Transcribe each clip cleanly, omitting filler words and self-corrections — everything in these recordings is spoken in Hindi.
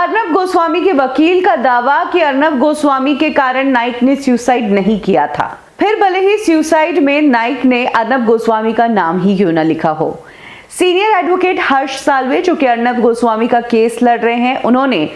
अर्नब गोस्वामी के वकील का दावा कि अर्नब गोस्वामी के कारण नाइक ने सुसाइड नहीं किया था। फिर भले ही सुसाइड में नाइक ने अर्नब गोस्वामी का नाम ही क्यों न लिखा हो। सीनियर एडवोकेट हर्ष साल्वे जो कि अर्नब गोस्वामी का केस लड़ रहे हैं, उन्होंने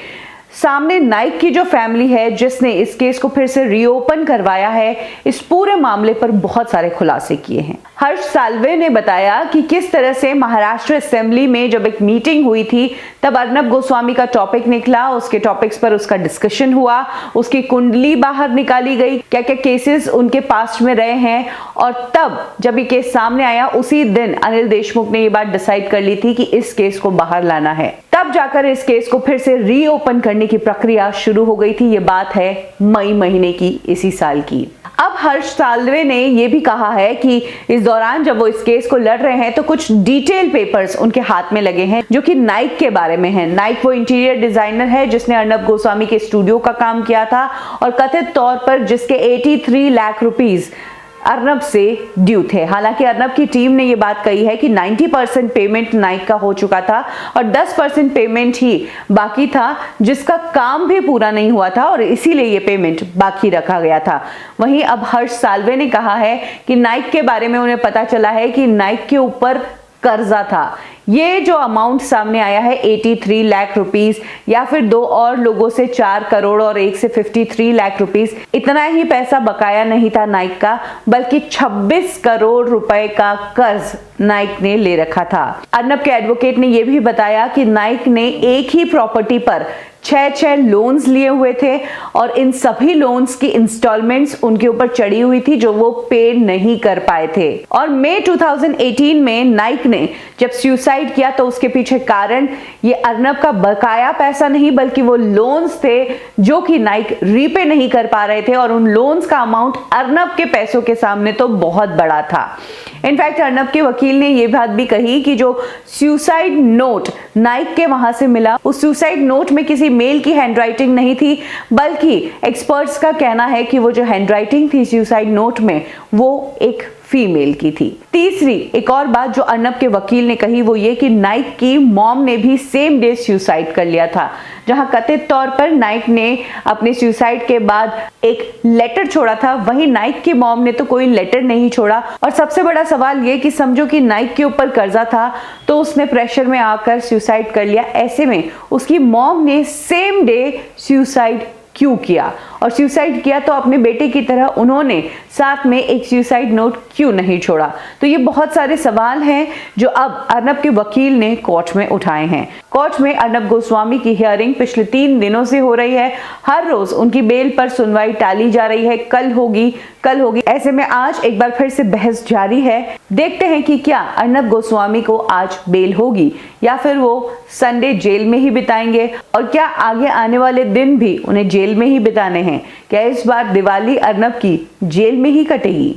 सामने नाइक की जो फैमिली है जिसने इस केस को फिर से रीओपन करवाया है, इस पूरे मामले पर बहुत सारे खुलासे किए हैं। हर्ष साल्वे ने बताया कि किस तरह से महाराष्ट्र असेंबली में जब एक मीटिंग हुई थी तब अर्नब गोस्वामी का टॉपिक निकला, उसके टॉपिक्स पर उसका डिस्कशन हुआ, उसकी कुंडली बाहर निकाली गई, क्या क्या केसेस उनके पास्ट में रहे हैं, और तब जब ये केस सामने आया उसी दिन अनिल देशमुख ने ये बात डिसाइड कर ली थी कि इस केस को बाहर लाना है। तब जाकर इस केस को फिर से रीओपन करने की प्रक्रिया शुरू हो गई थी। ये बात है मई महीने की इसी साल की। अब हर्ष साल्वे ने यह भी कहा है कि इस दौरान जब वो इस केस को लड़ रहे हैं तो कुछ डिटेल पेपर्स उनके हाथ में लगे हैं जो कि नाइक के बारे में है। नाइक वो इंटीरियर डिजाइनर है जिसने अर्नब गोस्वामी के स्टूडियो का काम किया था और कथित तौर पर जिसके 83 लाख रुपीस अर्नब से ड्यू थे। हालांकि अर्नब की टीम ने यह बात कही है कि 90% पेमेंट नाइक का हो चुका था और 10% पेमेंट ही बाकी था जिसका काम भी पूरा नहीं हुआ था और इसीलिए ये पेमेंट बाकी रखा गया था। वहीं अब हर्ष साल्वे ने कहा है कि नाइक के बारे में उन्हें पता चला है कि नाइक के ऊपर कर्जा था। ये जो अमाउंट सामने आया है 83 लाख रुपीस या फिर दो और लोगों से 4 करोड़ और एक से 53 लाख रुपीस, इतना ही पैसा बकाया नहीं था नाइक का, बल्कि 26 करोड़ रुपए का कर्ज नाइक ने ले रखा था। अर्नब के एडवोकेट ने यह भी बताया कि नाइक ने एक ही प्रॉपर्टी पर 6 लोन्स लिए हुए थे और इन सभी लोन्स की इंस्टॉलमेंट्स उनके ऊपर चढ़ी हुई थी जो वो पे नहीं कर पाए थे। और मई 2018 में नाइक ने जब सुसाइड किया तो उसके पीछे कारण ये अर्नब का बकाया पैसा नहीं बल्कि वो लोन्स थे जो कि नाइक रीपे नहीं कर पा रहे थे और उन लोन्स का अमाउंट अर्नब के पैसों के सामने तो बहुत बड़ा था। इनफैक्ट अर्नब के वकील ने यह बात भी कही कि जो सुसाइड नोट नाइक के वहां से मिला, उस सुसाइड नोट में किसी मेल की हैंडराइटिंग नहीं थी, बल्कि एक्सपर्ट्स का कहना है कि वो जो हैंडराइटिंग थी सुसाइड नोट में वो एक फीमेल की थी। तीसरी एक और बात जो अर्नब के वकील ने कही वो ये कि नाइक की मॉम ने भी सेम डे सुसाइड कर लिया था। जहां कथित तौर पर नाइक ने अपने सुसाइड के बाद एक लेटर छोड़ा था, वहीं नाइक की मॉम ने तो कोई लेटर नहीं छोड़ा। और सबसे बड़ा सवाल ये कि समझो कि नाइक के ऊपर कर्जा था तो उसने प्रेशर में आकर सुसाइड कर लिया, ऐसे में उसकी मॉम ने सेम डे सुसाइड क्यों किया, और सुसाइड किया तो अपने बेटे की तरह उन्होंने साथ में एक सुसाइड नोट क्यों नहीं छोड़ा। तो ये बहुत सारे सवाल हैं जो अब अर्नब के वकील ने कोर्ट में उठाए हैं। कोर्ट में अर्नब गोस्वामी की हियरिंग पिछले 3 दिनों से हो रही है। हर रोज उनकी बेल पर सुनवाई टाली जा रही है, कल होगी। ऐसे में आज एक बार फिर से बहस जारी है। देखते हैं कि क्या अर्नब गोस्वामी को आज बेल होगी या फिर वो संडे जेल में ही बिताएंगे, और क्या आगे आने वाले दिन भी उन्हें जेल में ही बिताने हैं। क्या इस बार दिवाली अर्नब की जेल में ही कटेगी?